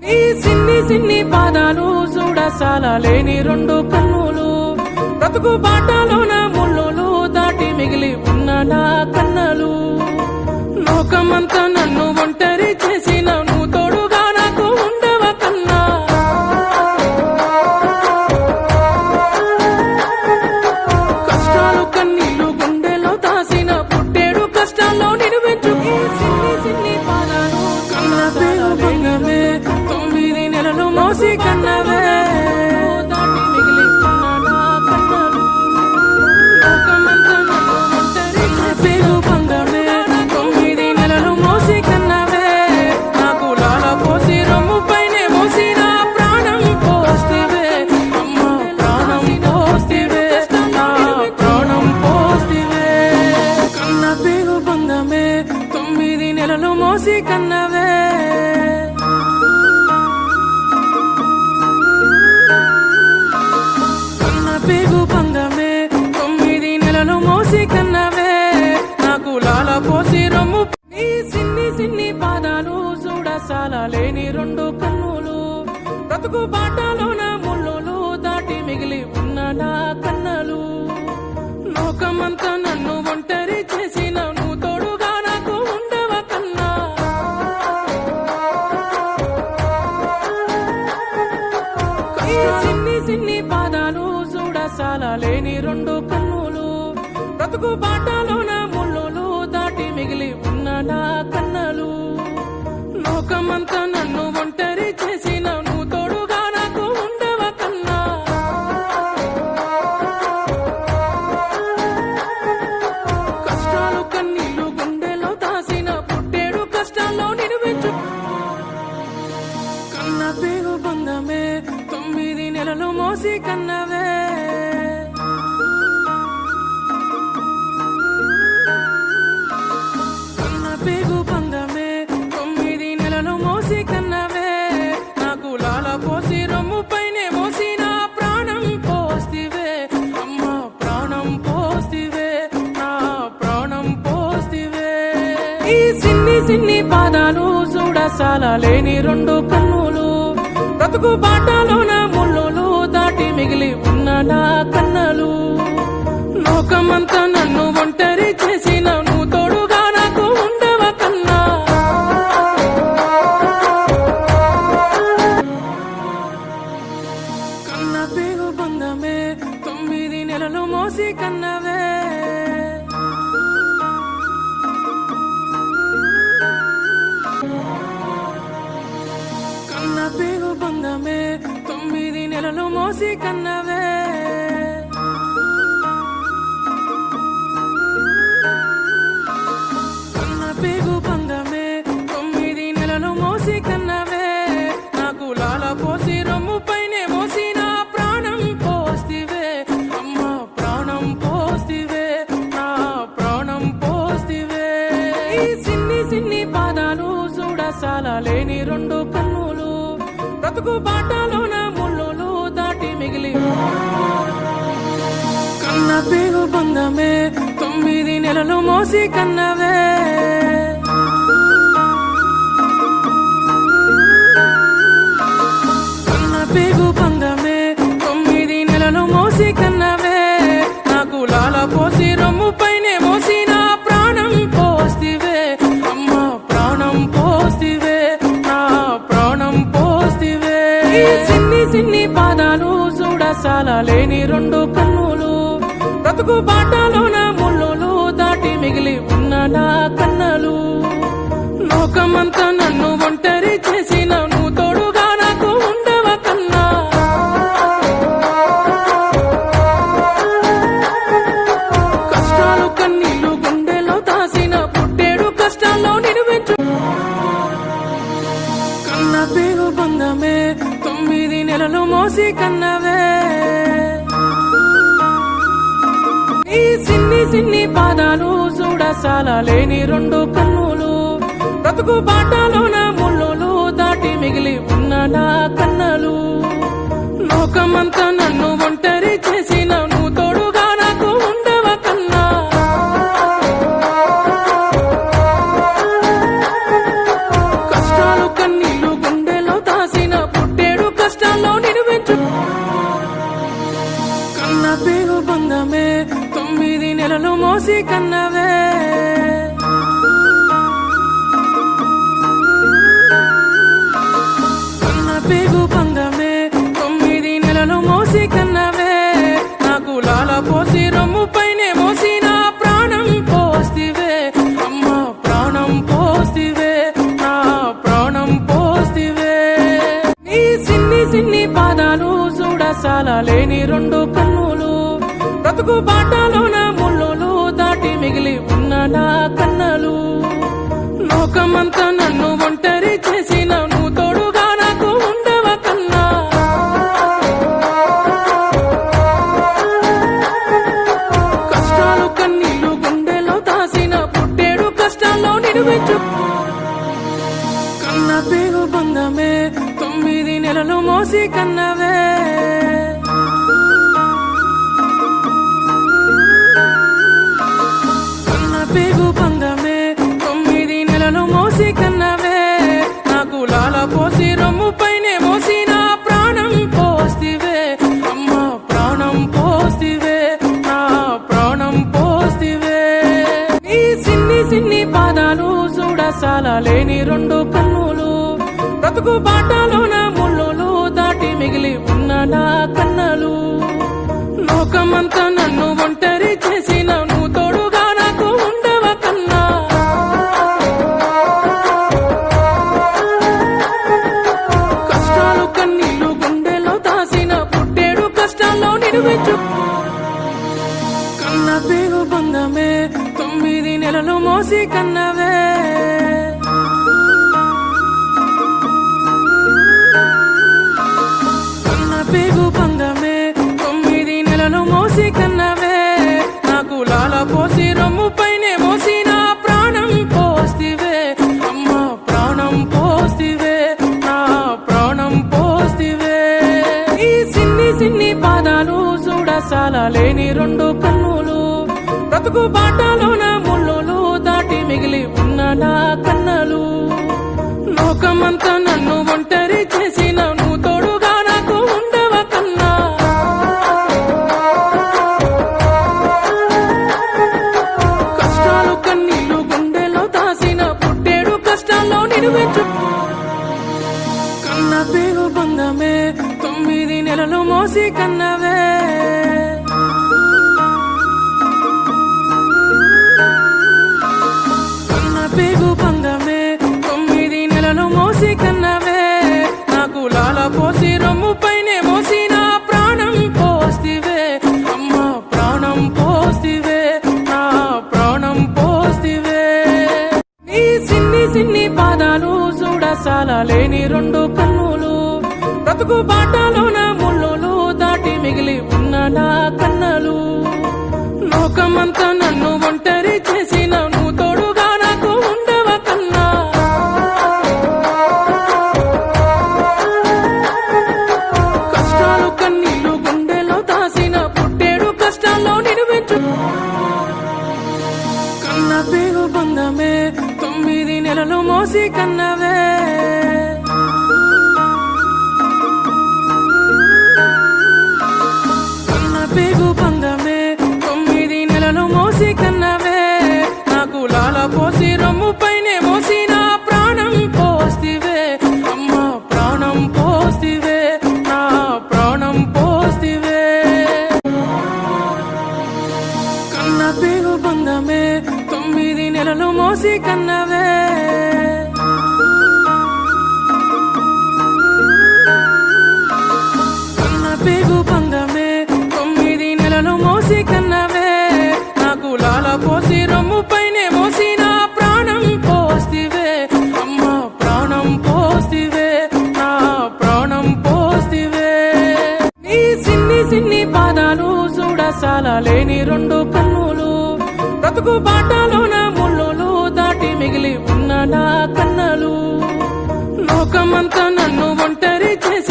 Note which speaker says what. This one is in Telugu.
Speaker 1: నీ సిన్ని సిన్ని పాదాలు చూడసాల లేని రెండు కన్నులు బ్రతుకు బాటలోన ముళ్ళులు దాటి మిగిలి ఉన్న నా కన్నలు లోకమంతా నన్ను ఒంటరి చేసిన నువ్వు తోడుగా నాకు ఉండవ కన్నా కష్టాలు కన్నీళ్లు గుండెలో దాసిన పుట్టేడు కష్టాల్లో నిలువెంచు ఈ సిన్ని సిన్ని పాదాలు కన్నా పేరు బంగమే 9 నెలలు మోసి కన్నవే దాటి మిగిలి ఉన్న నా కన్నలు లోకమంతా నన్ను ఒంటరి పేరు బంగమే 9 నెలలు మోసి కన్నవే నాకు లాల పోసి రొమ్ము పైనే మోసి నా ప్రాణం పోస్తివే అమ్మ ప్రాణం పోస్తివే నా ప్రాణం పోస్తివే కన్న పేరు బంగమే 9 నెలలు మోసి కన్నవే పేగు బంగమే 9 నెలలు మోసి కన్నవే నాకు లాల పోసి రొమ్ము నీ సిన్ని సిన్ని పాదాలు చూడసాల లేని రెండు కన్నులు బ్రతుకు బాటలోన ముళ్ళులు దాటి మిగిలి ఉన్న నా కన్నలు లోకమంతా నన్ను ఒంటరి చేసిన నువ్వు తోడుగా నాకు ఉండవ కన్నా ఈ సిన్ని సిన్ని పాదాలు చూడసాల లేని రెండు కన్నులు బ్రతుకు బాటలోన ముళ్ళులు దాటి మిగిలి ఉన్న నా కన్నలు లోకమంతా నన్ను ఒంటరి చేసిన నువ్వు తోడుగా నాకు ఉండవ కన్నా కష్టాలు కన్నీళ్లు గుండెలో దాసిన పుట్టేడు కష్టాల్లో నిలువెంచు కన్న పేరు బంగమే 9 నెలలు మోసి కన్నవే కన్న పేగు బంగమే 9 నెలలు మోసి కన్నవే నాకు లాల పోసి రొమ్ము పైనే మోసి నా ప్రాణం పోస్తివే అమ్మ ప్రాణం పోస్తివే నా ప్రాణం పోస్తివే ఈ సిన్ని సిన్ని పాదాలు చూడసాల లేని రెండు కన్నులు బ్రతుకు బాటలోన ముళ్ళులు దాటి మిగిలి ఉన్న నా కన్నలు లోకమంతా నన్ను ఒంటరి చేసిన నువ్వు తోడుగా నాకు ఉండవ కన్నా కన్న పేరు బంగమే 9 నెలలు మోసి కన్నవే కన్న పేరు బంగమే 9 నెలలు మోసి కన్నవే కన్న పేరు బంగమే 9 నెలలు మోసి కన్నవే నాకు లాల పోసి రొమ్ము పైనే మోసి నా ప్రాణం పోస్తివే అమ్మ ప్రాణం పోస్తివే నా ప్రాణం పోస్తివే ఈ సిన్ని సిన్ని పాదాలు చూడసాల లేని రెండు కన్నులు బ్రతుకు బాటలోన ముళ్ళులు దాటి మిగిలి కన్న పేరు బంగమే 9 నెలలు మోసి కన్నవే కన్న పేరు బంగమే 9 నెలలు మోసి కన్నవే నాకు లాల పోసి రొమ్ము పైనే మోసి నా ప్రాణం పోస్తివే అమ్మ ప్రాణం పోస్తివే నా ప్రాణం పోస్తివే ఈ సిన్ని సిన్ని పాదాలు చూడసాల లేని రెండు కన్నులు బ్రతుకు బాటలోన ముళ్ళులు దాటి మిగిలి ఉన్న నా కన్నలు లోకమంతా నన్ను ఒంటరి చేసిన నువ్వు తోడుగా నాకు ఉండవ కన్నా కష్టాలు కన్నీళ్లు గుండెలో దాసిన పుట్టేడు కష్టాల్లో నిలువెంచు కన్న పేరు బంగమే 9 నెలలు మోసి కన్నవే ఈ సిన్ని సిన్ని పాదాలు చూడసాల లేని రెండు కన్నులు బ్రతుకు బాటలోన ముళ్ళులు దాటి మిగిలి ఉన్న నా కన్నలు లోకమంతా నన్ను ఒంటరి చేసిన నువ్వు తోడుగా నాకు ఉండవ కన్నా కష్టాలు కన్నీళ్లు గుండెలో దాసి మోసి కన్నవే కన్న పేగు బంధమే 9 నెలలు మోసి కన్నవే నాకు లాల పోసి రొమ్ము పైనే మోసి నా ప్రాణం పోస్తివే అమ్మ ప్రాణం పోస్తివే నా ప్రాణం పోస్తివే నీ సిన్ని సిన్ని పాదాలు చూడసాల లేని 2 కన్నులు బ్రతుకు బాటలోన ముళ్ళులు దాటి మిగిలి ఉన్న నా కన్నలు లోకమంతా నన్ను ఒంటరి చేసిన నువ్వు తోడుగా నాకు ఉండవ కన్నా కష్టాలు కన్నీళ్లు గుండెలో దాసిన పుట్టేడు కష్టాల్లో నిలువెచ్చు కన్న పేగు బంధమే 9 నెలలు మోసి కన్నవే పేగు బంధమే 9 నెలలు మోసి కన్నవే నాకు లాల పోసి రొమ్ము పైనే మోసి నా ప్రాణం పోస్తివే అమ్మ ప్రాణం పోస్తివే నా ప్రాణం పోస్తివే నీ సిన్ని సిన్ని పాదాలు చూడసాల లేని 2 కన్నులు బ్రతుకు బాటలోన ముళ్ళులు దాటి మిగిలి ఉన్న నా కన్నలు లోకమంతా నన్ను ఒంటరి చేసిన నువ్వు తోడుగా నాకు ఉండవ కన్నా కష్టాలు కన్నీళ్లు గుండెలో దాసిన పుట్టేడు కష్టాల్లో నిలువెచ్చు కన్న పేగు బంధమే 9 నెలలు మోసి కన్నవే కన్న పేగు బంధమే 9 నెలలు మోసి కన్నవే నాకు లాల పోసి రొమ్ము పైనే మోసి నా ప్రాణం పోస్తివే అమ్మ ప్రాణం పోస్తివే నా ప్రాణం పోస్తివే ఈ సిన్ని సిన్ని పాదాలు చూడసాల లేని 2 కన్నులు బ్రతుకు బాటలోన ముళ్ళులు దాటి మిగిలి ఉన్న నా కన్నలు లోకమంతా నన్ను ఒంటరి చేసిన నువ్వు తోడుగా నాకు ఉండవ కన్నా కష్టాలు కన్నీళ్లు గుండెలో దాసిన పుట్టేడు కష్టాల్లో నిలువెచ్చు కన్న పేగు బంధమే 9 నెలలు మోసి కన్నవే కన్న పేగు బంధమే 9 నెలలు మోసి కన్నవే నాకు లాల పోసి రొమ్ము పైనే మోసి నా ప్రాణం పోస్తివే అమ్మ ప్రాణం పోస్తివే నా ప్రాణం పోస్తివే నీ సిన్ని సిన్ని పాదాలు చూడసాల లేని 2 కన్నులు బ్రతుకు బాటలోన ముళ్ళులు దాటి మిగిలి ఉన్న నా కన్నలు లోకమంతా నన్ను ఒంటరి చేసిన నువ్వు తోడుగా నాకు ఉండవ కన్నా కష్టాలు కన్నీళ్లు గుండెలో దాసిన పుట్టేడు కష్టాల్లో నిలువెచ్చు కన్న పేగు బంధమే 9 నెలలు మోసి కన్నవే కన్న పేగు బంధమే 9 నెలలు మోసి కన్నవే నాకు లాల పోసి రొమ్ము పైనే మోసి నా ప్రాణం పోస్తివే అమ్మ ప్రాణం పోస్తివే నా ప్రాణం పోస్తివే కన్న పేగు బంధమే 9 నెలలు మోసి కన్నవే కన్న పేగు బంధమే 9 నెలలు మోసి కన్నవే నాకు లాల పోసి రొమ్ము పైనే మోసి నా ప్రాణం పోస్తివే అమ్మ ప్రాణం పోస్తివే నా ప్రాణం పోస్తివే నీ సిన్ని సిన్ని పాదాలు చూడసాల లేని 2 కన్నులు బ్రతుకు బాటలోన ముళ్ళులు దాటి మిగిలి ఉన్న నా కన్నలు లోకమంతా నన్ను ఒంటరి చేసి